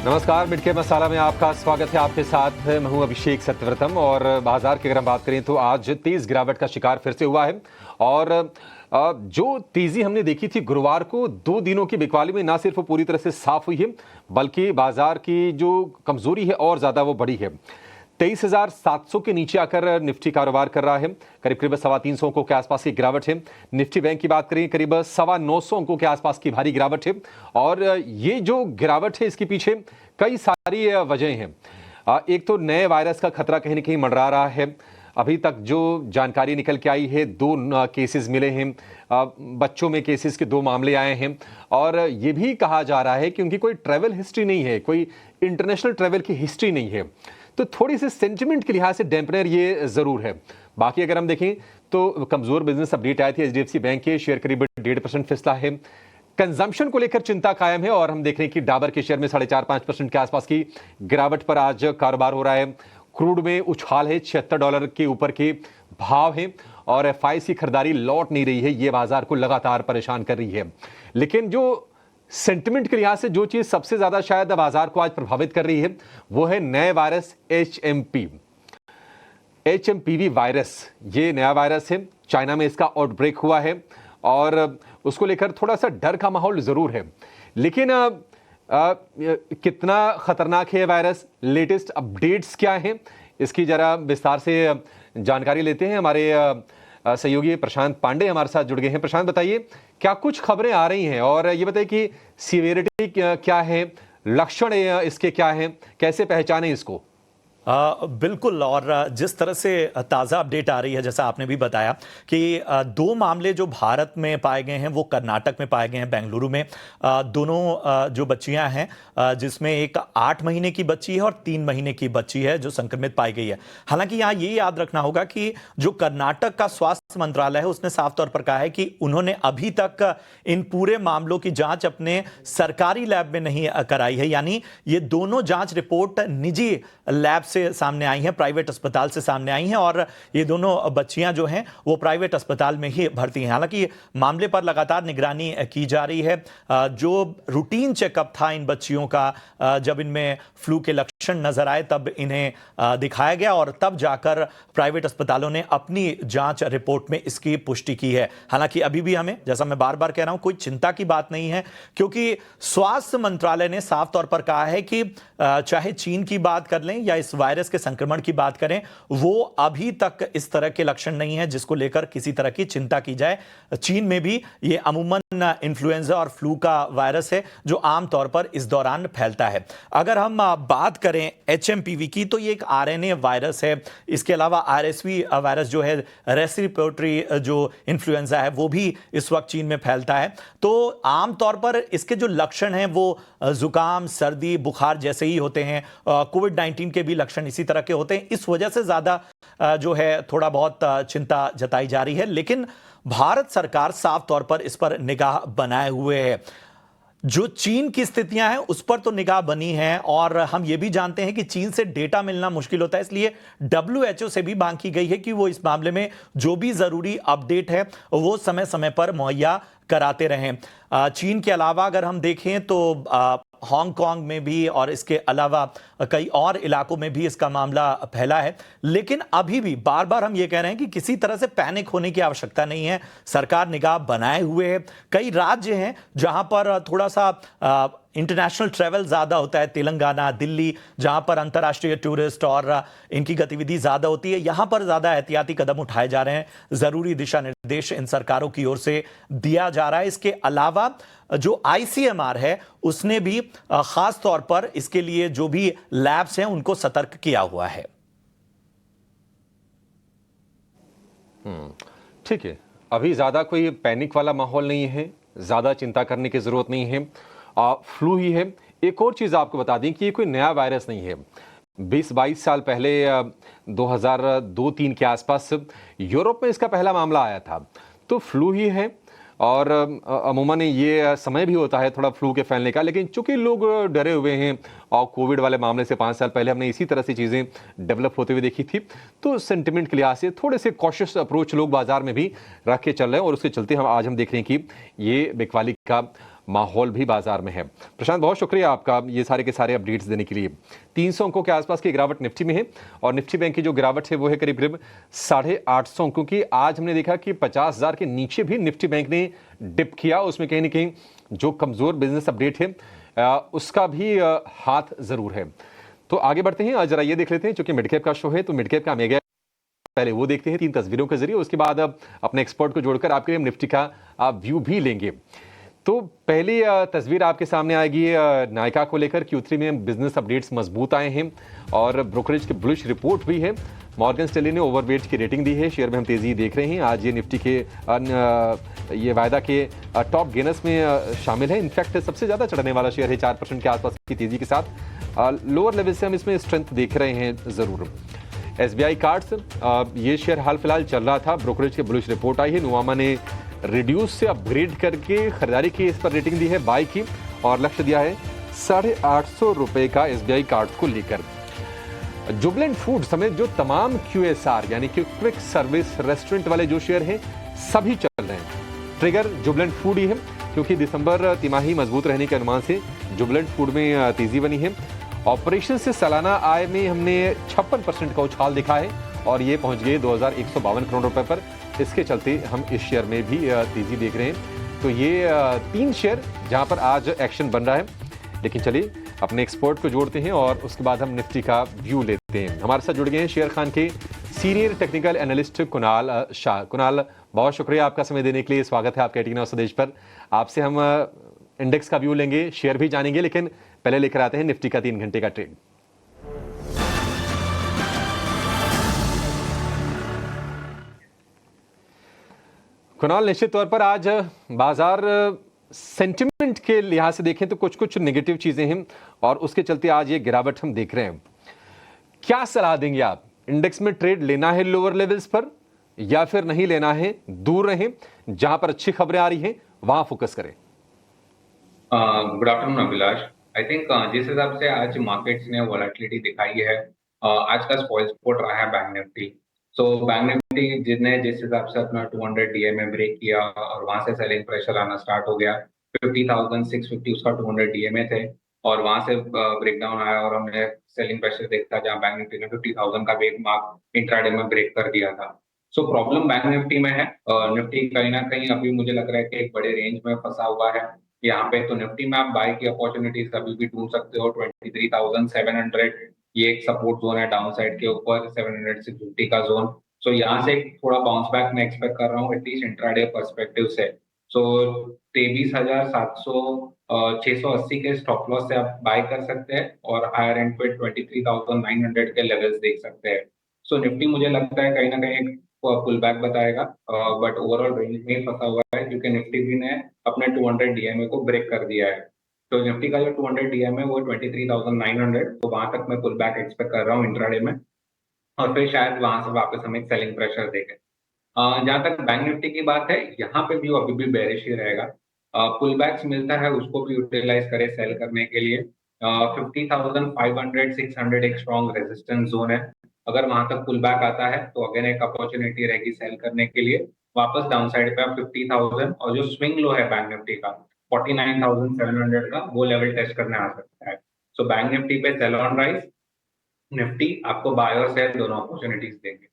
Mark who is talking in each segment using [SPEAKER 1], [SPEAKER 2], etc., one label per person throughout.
[SPEAKER 1] नमस्कार, मिड के मसाला में आपका स्वागत है। आपके साथ मैं हूं अभिषेक सत्यव्रतम। और बाजार की अगर हम बात करें तो आज तेज गिरावट का शिकार फिर से हुआ है। और जो तेजी हमने देखी थी गुरुवार को, 2 दिनों की बिकवाली में ना सिर्फ पूरी तरह से साफ हुई है, बल्कि बाजार की जो कमजोरी है और ज्यादा वो बढ़ी है। 23,700 के नीचे आकर निफ्टी कारोबार कर रहा है। करीब करीब 325 अंकों के आसपास की गिरावट है। निफ्टी बैंक की बात करें, करीब 925 अंकों के आसपास की भारी गिरावट है। और ये जो गिरावट है इसके पीछे कई सारी वजह हैं। एक तो नए वायरस का खतरा कहीं ना कहीं मंडरा रहा है। अभी तक जो जानकारी निकल के आई है, 2 केसेस मिले हैं। बच्चों में केसेस के 2 मामले आए हैं। और ये भी कहा जा रहा है कि उनकी कोई ट्रैवल हिस्ट्री नहीं है, कोई इंटरनेशनल ट्रैवल की हिस्ट्री नहीं है। तो थोड़ी सी सेंटिमेंट के लिहाज से डैम्पनर ये जरूर है। बाकी अगर हम देखें तो कमजोर बिजनेस अपडेट आई थी। एचडीएफसी बैंक के शेयर करीब 1.5% फिसला है। कंजम्पशन को लेकर चिंता कायम है। और हम देख रहे हैं कि डाबर के शेयर में 4.5-5% के आसपास की गिरावट पर आज कारोबार हो रहा है। क्रूड में उछाल है, $76 के ऊपर के भाव है। और एफआईआई की खरीदारी लौट नहीं रही है, ये बाजार को लगातार परेशान कर रही है। लेकिन जो सेंटिमेंट के लिहाज से जो चीज सबसे ज्यादा शायद बाजार को आज प्रभावित कर रही है, वो है नए वायरस एचएमपीवी वायरस। ये नया वायरस है, चाइना में इसका आउटब्रेक हुआ है और उसको लेकर थोड़ा सा डर का माहौल जरूर है। लेकिन कितना खतरनाक है वायरस, लेटेस्ट अपडेट्स क्या हैं, इसकी जरा विस्तार से जानकारी लेते हैं। हमारे सहयोगी प्रशांत पांडे हमारे साथ जुड़ गए हैं। प्रशांत, बताइए क्या कुछ खबरें आ रही हैं और ये बताइए कि सीवियरिटी क्या है, लक्षण इसके क्या हैं, कैसे पहचानें इसको?
[SPEAKER 2] बिल्कुल। और जिस तरह से ताज़ा अपडेट आ रही है, जैसा आपने भी बताया कि 2 मामले जो भारत में पाए गए हैं वो कर्नाटक में पाए गए हैं, बेंगलुरु में। दोनों जो बच्चियां हैं, जिसमें एक 8 महीने की बच्ची है और 3 महीने की बच्ची है जो संक्रमित पाई गई है। हालांकि यहाँ ये याद रखना होगा कि जो कर्नाटक का स्वास्थ्य मंत्रालय है उसने साफ तौर पर कहा है कि उन्होंने अभी तक इन पूरे मामलों की जांच अपने सरकारी लैब में नहीं कराई है। यानी ये दोनों जांच रिपोर्ट निजी लैब से सामने आई हैं, प्राइवेट अस्पताल से सामने आई हैं। और ये दोनों बच्चियां जो हैं वो प्राइवेट अस्पताल में ही भर्ती हैं। हालांकि मामले पर लगातार निगरानी की जा रही है। जो रूटीन चेकअप था इन बच्चियों का, जब इनमें फ्लू के लक्षण नजर आए तब इन्हें दिखाया गया और तब जाकर प्राइवेट अस्पतालों ने अपनी जांच रिपोर्ट में इसकी पुष्टि की है। हालांकि अभी भी हमें, जैसा मैं बार बार कह रहा हूं, कोई चिंता की बात नहीं है, क्योंकि स्वास्थ्य मंत्रालय ने साफ तौर पर कहा है कि चाहे चीन की बात कर लें या इस वायरस के संक्रमण की बात करें, वो अभी तक इस तरह के लक्षण नहीं है जिसको लेकर किसी तरह की चिंता की जाए। चीन में भी ये अमूमन इन्फ्लुएंजा और फ्लू का वायरस है जो आमतौर पर इस दौरान फैलता है। अगर हम बात करें एचएमपीवी की, तो ये एक आरएनए वायरस है। इसके अलावा आरएसवी वायरस जो है, रेस्पिरेटरी जो इन्फ्लुएंजा है, वो भी इस वक्त चीन में फैलता है। तो आमतौर पर इसके जो लक्षण हैं वो जुकाम, सर्दी, बुखार जैसे ही होते हैं। कोविड-19 के भी लक्षण इसी तरह के होते हैं। इस वजह से ज्यादा जो है थोड़ा बहुत चिंता जताई जा रही है। लेकिन भारत सरकार साफ तौर पर इस पर निगाह बनाए हुए है। जो चीन की स्थितियां हैं उस पर तो निगाह बनी है, और हम ये भी जानते हैं कि चीन से डेटा मिलना मुश्किल होता है। इसलिए WHO से भी मांग की गई है कि वो इस मामले में जो भी जरूरी अपडेट है वो समय समय पर मुहैया कराते रहें। चीन के अलावा अगर हम देखें तो हांगकांग में भी और इसके अलावा कई और इलाकों में भी इसका मामला फैला है। लेकिन अभी भी बार बार हम ये कह रहे हैं कि किसी तरह से पैनिक होने की आवश्यकता नहीं है। सरकार निगाह बनाए हुए है। कई राज्य हैं जहां पर थोड़ा सा इंटरनेशनल ट्रैवल ज्यादा होता है, तेलंगाना, दिल्ली, जहां पर अंतर्राष्ट्रीय टूरिस्ट और इनकी गतिविधि ज्यादा होती है, यहां पर ज्यादा एहतियाती कदम उठाए जा रहे हैं। जरूरी दिशा निर्देश इन सरकारों की ओर से दिया जा रहा है। इसके अलावा जो आईसीएमआर है उसने भी खास तौर पर इसके लिए जो भी लैब्स हैं उनको सतर्क किया हुआ है।
[SPEAKER 1] ठीक है, अभी ज्यादा कोई पैनिक वाला माहौल नहीं है, ज्यादा चिंता करने की जरूरत नहीं है। फ्लू ही है। एक और चीज आपको बता दें कि ये कोई नया वायरस नहीं है। 20-22 साल पहले 2002-3 के आसपास यूरोप में इसका पहला मामला आया था। तो फ्लू ही है। और अमूमन ये समय भी होता है थोड़ा फ्लू के फैलने का। लेकिन चूंकि लोग डरे हुए हैं और कोविड वाले मामले से 5 साल पहले हमने इसी तरह से चीज़ें डेवलप होते हुए देखी थी, तो सेंटिमेंट के लिहाज से थोड़े से कॉशियस अप्रोच लोग बाजार में भी रख के चल रहे हैं। और उसके चलते आज हम देख रहे हैं कि ये बिकवाली का माहौल भी बाजार में है। प्रशांत, बहुत शुक्रिया आपका ये सारे के सारे अपडेट्स देने के लिए। 300 अंकों के आसपास की गिरावट निफ्टी में है और निफ्टी बैंक की जो गिरावट है वो है करीब करीब 850 अंकों की। आज हमने देखा कि 50,000 के नीचे भी निफ्टी बैंक ने डिप किया। उसमें कहीं ना कहीं जो कमजोर बिजनेस अपडेट है उसका भी हाथ जरूर है। तो आगे बढ़ते हैं, जरा ये देख लेते हैं, चूंकि मिड कैप का शो है तो मिड कैप का मेगा पहले वो देखते हैं 3 तस्वीरों के जरिए, उसके बाद अब अपने एक्सपर्ट को जोड़कर आपके लिए हम निफ्टी का व्यू भी लेंगे। तो पहली तस्वीर आपके सामने आएगी नायका को लेकर। Q3 में बिजनेस अपडेट्स मजबूत आए हैं और ब्रोकरेज की बुलिश रिपोर्ट भी है। मॉर्गन स्टैनली ने ओवरवेट की रेटिंग दी है, शेयर में हम तेजी देख रहे हैं। आज ये निफ्टी के ये वायदा के टॉप गेनर्स में शामिल है। इनफैक्ट सबसे ज्यादा चढ़ने वाला शेयर है 4% के आसपास की तेजी के साथ। लोअर लेवल से हम इसमें स्ट्रेंथ देख रहे हैं जरूर। SBI कार्ड्स, ये शेयर हाल फिलहाल चल रहा था, ब्रोकरेज की बुलिश रिपोर्ट आई है। नुवामा ने रिड्यूस से अपग्रेड करके खरीदारी की इस पर रेटिंग दी है बाय की और लक्ष्य दिया है 850 रुपए का SBI कार्ड्स को लेकर। जुबलेंट फूड समेत जो तमाम QSR यानी कि क्विक सर्विस रेस्टोरेंट वाले जो शेयर हैं सभी चल रहे हैं। ट्रिगर जुबलेंट फूड ही है क्योंकि दिसंबर तिमाही मजबूत रहने के अनुमान से जुबलेंट फूड में तेजी बनी है। ऑपरेशन से सालाना आय में हमने 56% का उछाल दिखा है और ये पहुंच गए 2152 करोड़ रुपए पर। इसके चलते हम इस शेयर में भी तेजी देख रहे हैं। तो ये 3 शेयर जहां पर आज एक्शन बन रहा है। लेकिन चलिए अपने एक्सपर्ट को जोड़ते हैं और उसके बाद हम निफ्टी का व्यू लेते हैं। हमारे साथ जुड़ गए हैं शेयर खान के senior technical analyst Kunal Shah. Kunal, बहुत शुक्रिया आपका समय देने के लिए। स्वागत है आपका 18 आवर स्वदेश पर। आपसे हम इंडेक्स का व्यू लेंगे, शेयर भी जानेंगे, लेकिन पहले लेकर आते हैं निफ्टी का 3 घंटे का ट्रेड। कुणाल, निश्चित तौर पर आज बाजार सेंटिमेंट के लिहाज से देखें तो कुछ नेगेटिव चीजें हैं और उसके चलते आज ये गिरावट हम देख रहे हैं। क्या सलाह देंगे आप? इंडेक्स में ट्रेड लेना है लोअर लेवल्स पर या फिर नहीं लेना है, दूर रहें, जहां पर अच्छी खबरें आ रही हैं वहां फोकस करें?
[SPEAKER 3] Good afternoon Abhilash. I think जिस हिसाब से आज मार्केट्स ने वॉलेटिलिटी दिखाई है, आज का स्पॉइल स्पॉट रहा है bank Nifty. So bank Nifty जिस हिसाब से अपना 200 DMA ब्रेक किया और वहां से सेलिंग प्रेशर आना स्टार्ट हो गया। 50,650 उसका 200 DMA थे और वहां से ब्रेकडाउन आया और हमने सेलिंग प्रेशर देखा जहां बैंक निफ्टी ने 50,000 का वेग मार्क इंट्राडे में ब्रेक कर दिया था। सो प्रॉब्लम बैंक निफ्टी में है। निफ्टी कहीं ना कहीं अभी मुझे लग रहा है कि एक बड़े रेंज में फंसा हुआ है यहाँ पे। तो निफ्टी में आप बाय की अपॉर्चुनिटीज कभी भी ढूंढ सकते हो। 23,700 ये एक सपोर्ट जोन है डाउन साइड के ऊपर, 700 से 50 का जोन। सो यहाँ से थोड़ा बाउंस बैक मैं एक्सपेक्ट कर रहा हूँ एटलीस्ट इंट्राडे पर्सपेक्टिव से। सो 23,700 680 के स्टॉप लॉस से आप बाय कर सकते हैं और हायर एंड पे 23,900 के लेवल्स देख सकते हैं। सो निफ्टी मुझे लगता है कहीं ना कहीं एक पुल बैक बताएगा, बट ओवरऑल रेंज में ही फंसा हुआ है क्योंकि निफ्टी भी ने अपने 200 DMA को ब्रेक कर दिया है। तो निफ्टी का जो 200 DMA वो 23,900, तो वहां तक मैं पुल बैक एक्सपेक्ट कर रहा हूँ इंट्राडे में और फिर शायद वहां से वापस हम एक सेलिंग प्रेशर देखें। जहां तक बैंक निफ्टी की बात है, यहाँ पे भी अभी भी बेरिश ही रहेगा। पुल बैक्स मिलता है उसको भी यूटिलाइज करे सेल करने के लिए। 50,500 600 एक स्ट्रॉन्ग रेजिस्टेंस जोन है। अगर वहां तक पुल बैक आता है तो अगेन एक अपॉर्चुनिटी रहेगी सेल करने के लिए। वापस डाउन साइड पे आप 50,000 और जो स्विंग लो है बैंक निफ्टी का 49,700 का, वो लेवल टेस्ट करने आ सकता है। सो बैंक निफ्टी पे सेल ऑन राइज, निफ्टी आपको बाय और सेल दोनों अपॉर्चुनिटीज देंगे।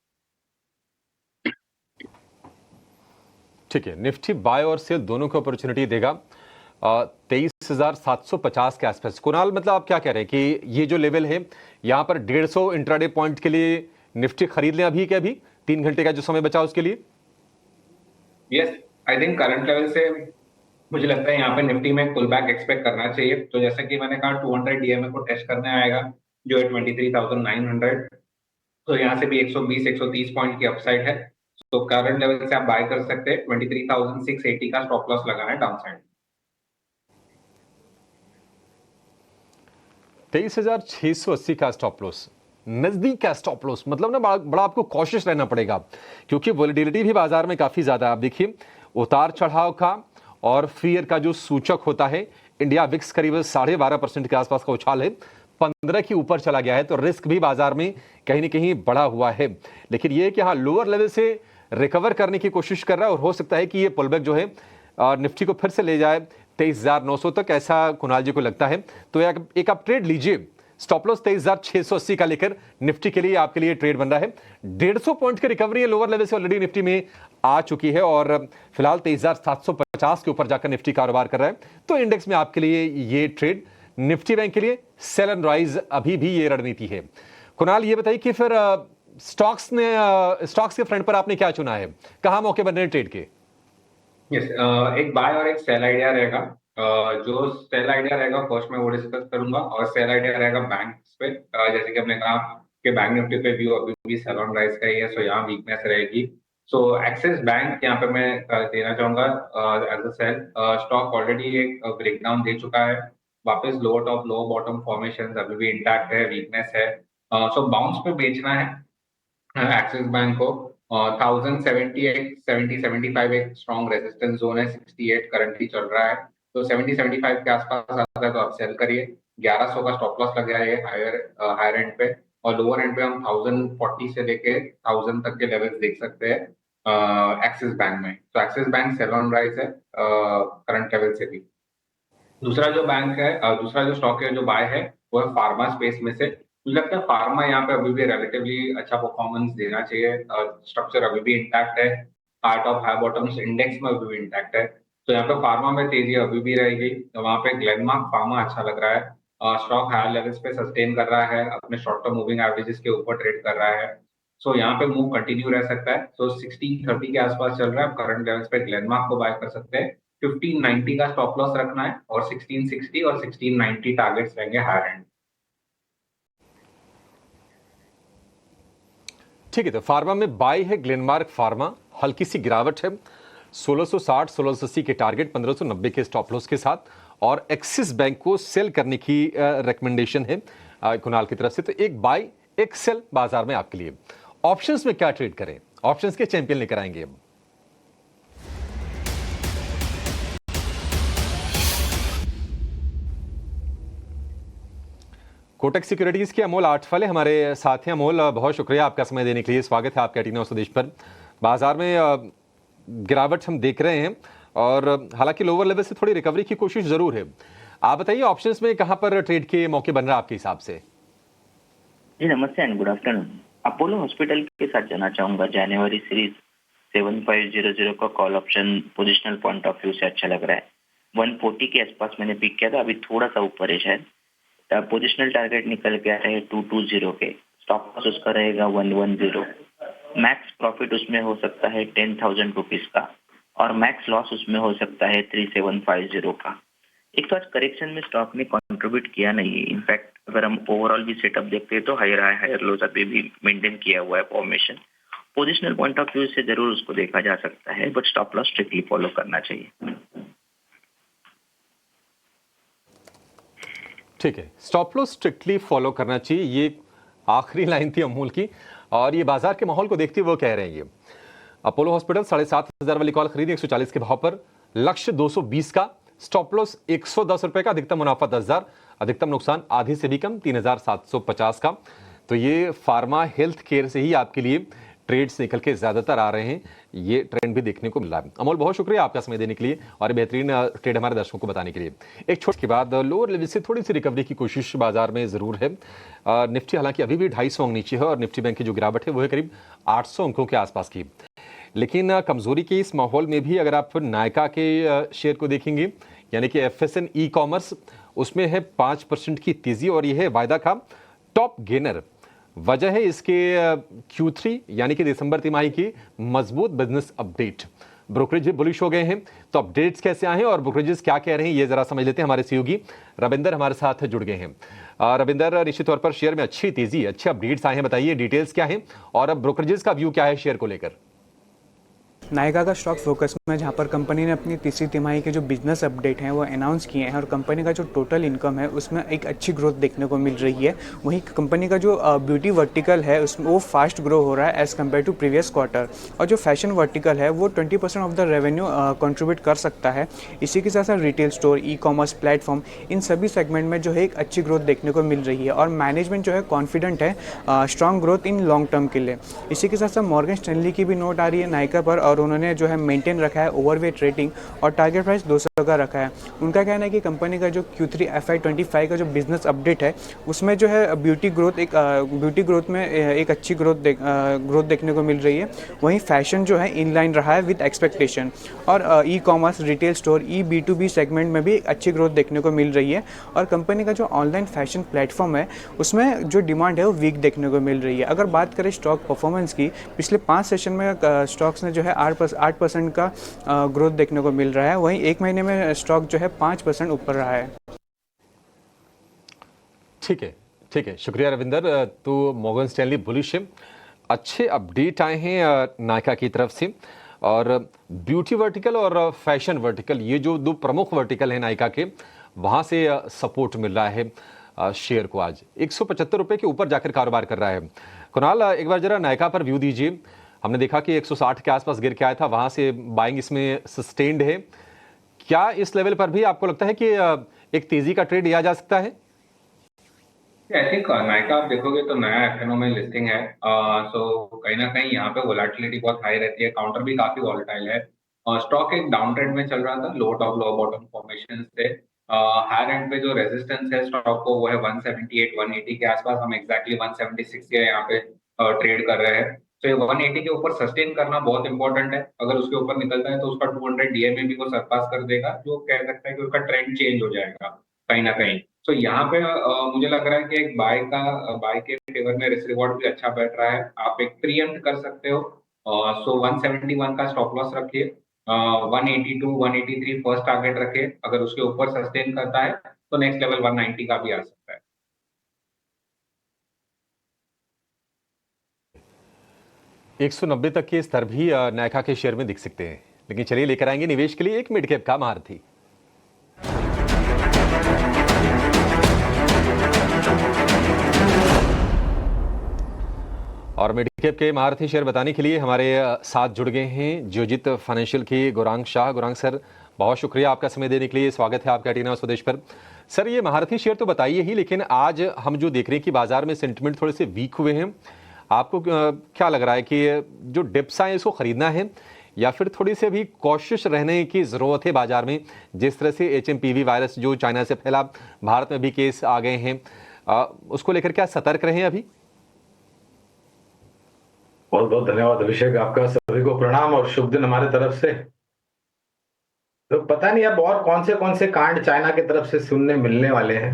[SPEAKER 1] ठीक है, निफ्टी बाय और सेल दोनों को अपॉर्चुनिटी देगा 23,750 के आसपास। कुणाल, मतलब आप क्या कह रहे हैं कि ये जो लेवल है यहाँ पर 150 इंट्राडे पॉइंट के लिए निफ्टी खरीद लें अभी के अभी, 3 घंटे का जो समय बचा उसके लिए?
[SPEAKER 3] Yes, I think current level से मुझे लगता है यहाँ पे निफ्टी में पुल बैक एक्सपेक्ट करना चाहिए। तो जैसे कि मैंने कहा 200 DMA को टेस्ट करने आएगा जो है 23,900। तो यहाँ से भी 120-130 पॉइंट की अपसाइड है। तो करंट लेवल से आप बाय कर सकते हैं। 23,680 का स्टॉप लॉस लगाना है डाउन साइड।
[SPEAKER 1] 23,680 का स्टॉप लॉस, नजदीक का स्टॉप लॉस, मतलब ना बड़ा आपको कॉशियस रहना पड़ेगा क्योंकि वोलेटिलिटी भी बाजार में काफी ज्यादा। आप देखिए उतार चढ़ाव का और फियर का जो सूचक होता है, इंडिया विक्स करीब 12.5% के आसपास का उछाल है, 15 के ऊपर चला गया है। तो रिस्क भी बाजार में कहीं ना कहीं बढ़ा हुआ है। लेकिन यह कि हाँ, लोअर लेवल से रिकवर करने की कोशिश कर रहा है और हो सकता है कि ये पुलबैक जो है निफ्टी को फिर से ले जाए 23,900 तक, ऐसा कुणाल जी को लगता है। तो एक आप ट्रेड लीजिए, स्टॉप लॉस 23,680 का लेकर निफ्टी के लिए आपके लिए ट्रेड बन रहा है। 150 पॉइंट की रिकवरी है लोअर लेवल से ऑलरेडी निफ्टी में आ चुकी है और फिलहाल 23,750 के ऊपर जाकर निफ्टी कारोबार कर रहा है। तो इंडेक्स में आपके लिए ये ट्रेड, निफ्टी बैंक के लिए सेल एंड राइज अभी भी ये रणनीति है। कुणाल ये बताइए कि फिर स्टॉक्स के फ्रंट पर आपने क्या चुना है, कहां मौके बन रहे हैं ट्रेड के?
[SPEAKER 3] यस, एक बाय और एक सेल आइडिया रहेगा। जो सेल आइडिया रहेगा फर्स्ट मैं वो डिस्कस करूंगा, और सेल आइडिया रहेगा बैंक्स पे। जैसे कि हमने कहा कि बैंक निफ्टी पे व्यू अभी भी सेल ऑन राइज का ही है, सो यहाँ वीकनेस रहेगी। सो एक्सिस बैंक यहाँ पे मैं देना चाहूंगा as a sell. Stock already एक ब्रेकडाउन दे चुका है, वापस lower top lower bottom formation अभी भी इंटैक्ट है, वीकनेस है। सो बाउंस पे बेचना है एक्सिस बैंक को। 1078 एक स्ट्रॉन्ग रेजिस्टेंस जोन है, 68 करंटली चल रहा है, तो 70-75 के आसपास आता है तो आप सेल करिए। 1100 का स्टॉप लॉस लग जाएगा हायर एंड पे, और लोअर एंड पे हम 1040 से लेके 1000 तक के लेवल्स देख सकते हैं एक्सिस बैंक में। तो Axis Bank sell on rise है करंट लेवल से भी। दूसरा जो बैंक है, दूसरा जो स्टॉक है जो बाय है, वो है फार्मा स्पेस में से। मुझे लगता है फार्मा यहाँ पे अभी भी रिलेटिवली अच्छा परफॉर्मेंस देना चाहिए। स्ट्रक्चर अभी भी इंटैक्ट है, part of high bottoms index में अभी भी इंटैक्ट है, तो यहाँ पे फार्मा में तेजी अभी भी रहेगी। तो वहाँ पे ग्लेनमार्क फार्मा अच्छा लग रहा है। स्टॉक हायर लेवल्स पे सस्टेन कर रहा है, अपने शॉर्ट टर्म मूविंग एवरेजेस के ऊपर ट्रेड कर रहा है, सो यहाँ पे मूव कंटिन्यू रह सकता है। सो 1630 के आसपास चल रहा है, करंट लेवल्स पे ग्लेनमार्क को बाय कर सकते हैं। 1590 का स्टॉप लॉस रखना है, और 1660 और 1690 टारगेट्स रहेंगे हायर एंड।
[SPEAKER 1] ठीक है, तो फार्मा में बाय है ग्लेनमार्क फार्मा, हल्की सी गिरावट है, 1660 1680 के टारगेट, 1590 के स्टॉप लॉस के साथ, और एक्सिस बैंक को सेल करने की रिकमेंडेशन है कुणाल की तरफ से। तो एक बाय एक सेल बाजार में आपके लिए। ऑप्शंस में क्या ट्रेड करें, ऑप्शंस के चैंपियन लेकर आएंगे अब। कोटक सिक्योरिटीज के अमोल आठवले हमारे साथ हैं। अमोल, बहुत शुक्रिया आपका समय देने के लिए, स्वागत है आपका एटीना स्वदेश पर। बाजार में गिरावट हम देख रहे हैं, और हालांकि लोअर लेवल से थोड़ी रिकवरी की कोशिश जरूर है। आप बताइए ऑप्शंस में कहां पर ट्रेड के मौके बन रहा है आपके हिसाब से?
[SPEAKER 4] जी नमस्ते and good afternoon. Apollo hospital के साथ जाना चाहूंगा। जनवरी सीरीज 7500 का call option positional point of view से अच्छा लग रहा है। 140 के आसपास मैंने पिक किया था, अभी थोड़ा सा ऊपर है शायद। पोजिशनल टारगेट निकल के आ रहे हैं 220 के, स्टॉप लॉस उसका रहेगा 110। मैक्स प्रॉफिट उसमें हो सकता है 10,000 रुपीज का, और मैक्स लॉस उसमें हो सकता है 3750 का। एक तो आज करेक्शन में स्टॉक ने कंट्रीब्यूट किया नहीं है। इनफैक्ट अगर हम ओवरऑल भी सेटअप देखते हैं तो हायर लोज अभी भी मेंटेन किया हुआ है formation. Positional point of view से जरूर उसको देखा जा सकता है, but stop loss strictly follow करना चाहिए।
[SPEAKER 1] ठीक है, स्टॉप लॉस स्ट्रिक्टली फॉलो करना चाहिए, ये आखिरी लाइन थी अमूल की, और ये बाजार के माहौल को देखते हुए वो कह रहे हैं। ये अपोलो हॉस्पिटल 7,500 वाली कॉल खरीदी 140 के भाव पर, लक्ष्य 220 का, स्टॉप लॉस 110 रुपए का, अधिकतम मुनाफा 10,000, अधिकतम नुकसान आधी से भी कम 3,750 का। तो ये फार्मा हेल्थ केयर से ही आपके लिए ट्रेड्स निकल के ज्यादातर आ रहे हैं, ये ट्रेंड भी देखने को मिल रहा है। अमोल, बहुत शुक्रिया आपका समय देने के लिए और बेहतरीन ट्रेड हमारे दर्शकों को बताने के लिए। एक छोटे के बाद लोअर लेवल से थोड़ी सी रिकवरी की कोशिश बाजार में जरूर है। निफ्टी हालांकि अभी भी 250 अंक नीचे है, और निफ्टी बैंक की जो गिरावट है वो है करीब 800 अंकों के आसपास की। लेकिन कमजोरी के इस माहौल में भी अगर आप नायका के शेयर को देखेंगे, यानी कि FSN ई कॉमर्स, उसमें है 5% की तेजी, और यह है वायदा का टॉप गेनर। वजह है इसके Q3 यानी कि दिसंबर तिमाही की मजबूत बिजनेस अपडेट। ब्रोकरेज भी बुलिश हो गए हैं, तो अपडेट्स कैसे आए हैं और ब्रोकरेजेस क्या कह रहे हैं, ये जरा समझ लेते हैं। हमारे सहयोगी रविंदर हमारे साथ जुड़ गए हैं। रविंदर, निश्चित तौर पर शेयर में अच्छी तेजी, अच्छे अपडेट्स आए हैं, बताइए डिटेल्स क्या हैं और अब ब्रोकरेजेस का व्यू क्या है शेयर को लेकर?
[SPEAKER 5] नायका का स्टॉक फोकस में, जहां पर कंपनी ने अपनी तीसरी तिमाही के जो बिजनेस अपडेट हैं वो अनाउंस किए हैं, और कंपनी का जो टोटल इनकम है उसमें एक अच्छी ग्रोथ देखने को मिल रही है। वहीं कंपनी का जो ब्यूटी वर्टिकल है उसमें वो फास्ट ग्रो हो रहा है as compare to previous quarter, और जो फैशन वर्टिकल है वो 20% ऑफ द रेवेन्यू कंट्रीब्यूट कर सकता है। इसी के साथ साथ retail store, e commerce platform, इन सभी सेगमेंट में जो है एक अच्छी ग्रोथ देखने को मिल रही है, और मैनेजमेंट जो है कॉन्फिडेंट है strong growth in long term के लिए। इसी के साथ साथ मॉर्गन स्टैनली की भी नोट आ रही है नायका पर, और उन्होंने जो है मेंटेन रखा है ओवरवेट रेटिंग और टारगेट प्राइस 200 का रखा है। उनका कहना है कि कंपनी का जो Q3 FY25 का जो बिजनेस अपडेट है उसमें जो है ब्यूटी ग्रोथ में एक अच्छी ग्रोथ देखने को मिल रही है। वहीं फैशन जो है इनलाइन रहा है विद एक्सपेक्टेशन और e commerce, retail store, B2B segment में भी एक अच्छी ग्रोथ देखने को मिल रही है। और कंपनी का जो ऑनलाइन फैशन प्लेटफॉर्म है उसमें जो डिमांड है वो वीक देखने को मिल रही है। अगर बात करें स्टॉक परफॉर्मेंस की, पिछले 5 सेशन में स्टॉक्स ने जो है 8% का ग्रोथ देखने को मिल रहा है। वहीं एक महीने में स्टॉक जो है 5% ऊपर रहा है।
[SPEAKER 1] ठीक है, शुक्रिया रविंदर। तो मॉर्गन स्टैनली बुलिश है, अच्छे अपडेट आए हैं नायका की तरफ से। और ब्यूटी वर्टिकल और फैशन वर्टिकल, ये जो दो प्रमुख वर्टिकल हैं नायका के, वहाँ से सपोर्ट मिल रहा है शेयर को। आज 175 रुपये के ऊपर जाकर कारोबार कर रहा है। कुणाल, एक बार जरा नायका पर व्यू दीजिए। हमने देखा कि 160 के आसपास गिर के आया था, वहाँ से बाइंग इसमें सस्टेन्ड है। क्या इस लेवल पर भी आपको लगता है कि एक तेजी का ट्रेड लिया जा सकता है?
[SPEAKER 3] आई थिंक नायका आप देखोगे तो नया एफएनओ में लिस्टिंग है। सो कहीं ना कहीं यहाँ पे वोलेटिलिटी बहुत हाई रहती है, काउंटर भी काफी वॉलेटाइल है। स्टॉक एक डाउन ट्रेंड में चल रहा था, लो टॉप लो बॉटम फॉर्मेशन से। हायर एंड पे जो रेजिस्टेंस है स्टॉक को वो है 178 180 के आसपास। हम एग्जैक्टली 176 के यहाँ पे ट्रेड कर रहे हैं। तो ये 180 के ऊपर सस्टेन करना बहुत इंपॉर्टेंट है। अगर उसके ऊपर निकलता है तो उसका 200 डीएमए भी वो सरपास कर देगा, जो कह सकता है कि उसका ट्रेंड चेंज हो जाएगा कहीं ना कहीं। तो यहाँ पे मुझे लग रहा है कि एक बाय के फेवर में रिस्क रिवॉर्ड भी अच्छा बैठ रहा है। आप एक प्रीएम्प्ट कर सकते हो। सो 171 का स्टॉप लॉस रखिए, 182 183 फर्स्ट टारगेट रखिए। अगर उसके ऊपर सस्टेन करता है तो नेक्स्ट लेवल 190 का भी आ सकता है।
[SPEAKER 1] 190 तक के स्तर भी नायका के शेयर में दिख सकते हैं। लेकिन चलिए लेकर आएंगे निवेश के लिए एक मिड कैप का महारथी। और मिड कैप के महारथी शेयर बताने के लिए हमारे साथ जुड़ गए हैं जियोजित फाइनेंशियल के गौरांग शाह। गौरांग सर, बहुत शुक्रिया आपका समय देने के लिए। स्वागत है आपका टीना स्वदेश पर। सर, ये महारथी शेयर तो बताइए ही, लेकिन आज हम जो देख रहे हैं कि बाजार में सेंटिमेंट थोड़े से वीक हुए हैं। आपको क्या लग रहा है कि जो डिप्स आए इसको खरीदना है या फिर थोड़ी सी अभी कॉशियस रहने की ज़रूरत है बाजार में? जिस तरह से HMPV वायरस जो चाइना से फैला, भारत में भी केस आ गए हैं, उसको लेकर क्या सतर्क रहें अभी?
[SPEAKER 6] बहुत बहुत धन्यवाद अभिषेक, आपका सभी को प्रणाम और शुभ दिन हमारे तरफ से। तो पता नहीं अब और कौन से कांड चाइना की तरफ से सुनने मिलने वाले हैं।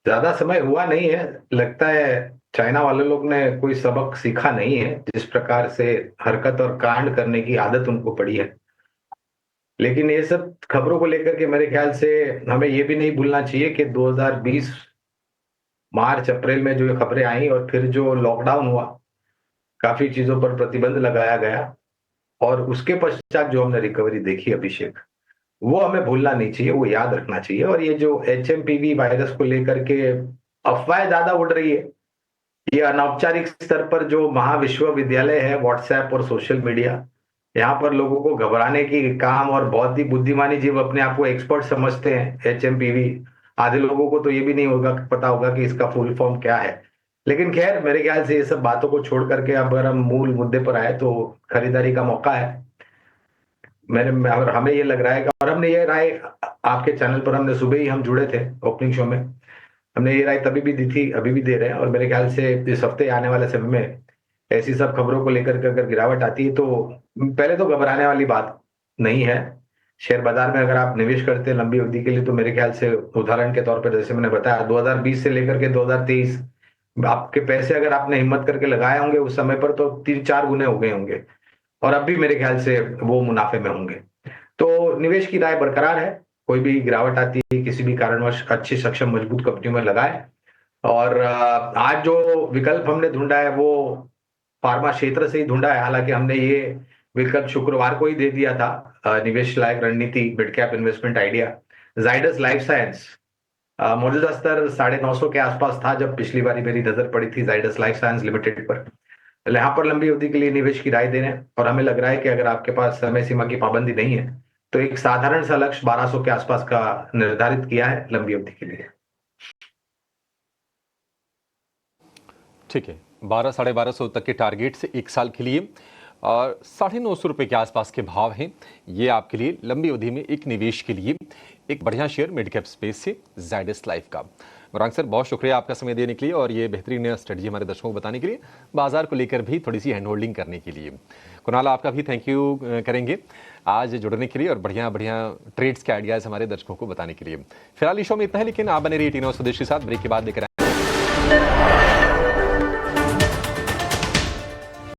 [SPEAKER 6] ज्यादा समय हुआ नहीं है, लगता है चाइना वाले लोग ने कोई सबक सीखा नहीं है, जिस प्रकार से हरकत और कांड करने की आदत उनको पड़ी है। लेकिन ये सब खबरों को लेकर के मेरे ख्याल से हमें ये भी नहीं भूलना चाहिए कि 2020 मार्च अप्रैल में जो ये खबरें आई और फिर जो लॉकडाउन हुआ, काफी चीजों पर प्रतिबंध लगाया गया और उसके पश्चात जो हमने रिकवरी देखी अभिषेक, वो हमें भूलना नहीं चाहिए, वो याद रखना चाहिए। और ये जो HMPV वायरस को लेकर के अफवाह ज्यादा उड़ रही है, ये अनौपचारिक स्तर पर जो महाविश्वविद्यालय है, व्हाट्सएप और सोशल मीडिया, यहाँ पर लोगों को घबराने की काम, और बहुत ही बुद्धिमानी जीव अपने आप को एक्सपर्ट समझते हैं HMPV। आधे लोगों को तो ये भी नहीं होगा, पता होगा कि इसका फुल फॉर्म क्या है। लेकिन खैर, मेरे ख्याल से ये सब बातों को छोड़ करके अब अगर हम मूल मुद्दे पर आए तो खरीदारी का मौका है। और हमें ये लग रहा है, और हमने ये राय आपके चैनल पर, हमने सुबह ही हम जुड़े थे ओपनिंग शो में, हमने ये राय तभी भी दी थी, अभी भी दे रहे हैं। और मेरे ख्याल से इस हफ्ते आने वाले समय में ऐसी सब खबरों को लेकर के अगर गिरावट आती है तो पहले तो घबराने वाली बात नहीं है। शेयर बाजार में अगर आप निवेश करते हैं लंबी अवधि के लिए, तो मेरे ख्याल से उदाहरण के तौर पर जैसे मैंने बताया 2020 से लेकर के 2023 आपके पैसे अगर आपने हिम्मत करके लगाए होंगे उस समय पर, तो 3-4 गुने हो गए होंगे और अब भी मेरे ख्याल से वो मुनाफे में होंगे। तो निवेश की राय बरकरार है। कोई भी गिरावट आती है किसी भी कारणवश, अच्छी सक्षम मजबूत कंपनियों में लगाए। और आज जो विकल्प हमने ढूंढा है वो फार्मा क्षेत्र से ही ढूंढा है। हालांकि हमने ये विकल्प शुक्रवार को ही दे दिया था, निवेश लायक रणनीति mid cap investment idea Zydus life science. मौजूदा स्तर 950 के आसपास था जब पिछली बारी मेरी नजर पड़ी थी जाइडस लाइफ साइंस लिमिटेड पर। यहाँ पर लंबी अवधि के लिए निवेश की राय दे रहे हैं और हमें लग रहा है कि अगर आपके पास समय सीमा की पाबंदी नहीं है तो एक साधारण सा लक्ष्य 1200 के आसपास का निर्धारित किया है लंबी अवधि के लिए।
[SPEAKER 1] ठीक है, 1200-1250 तक के टारगेट से 1 साल के लिए। और 950 रुपये के आसपास के भाव हैं। ये आपके लिए लंबी अवधि में एक निवेश के लिए एक बढ़िया शेयर मिड कैप स्पेस से ज़ायडस लाइफ का। गौरांग सर, बहुत शुक्रिया आपका समय देने के लिए और ये बेहतरीन स्ट्रेटजी हमारे दर्शकों को बताने के लिए, बाजार को लेकर भी थोड़ी सी हैंड होल्डिंग करने के लिए। कुणाल, आपका भी थैंक यू करेंगे आज जुड़ने के लिए और बढ़िया बढ़िया ट्रेड्स के आइडियाज़ हमारे दर्शकों को बताने के लिए। फिलहाल इस शो में इतना है, लेकिन आप बने रहिए टी9 स्वदेश के साथ। ब्रेक के बाद लेकर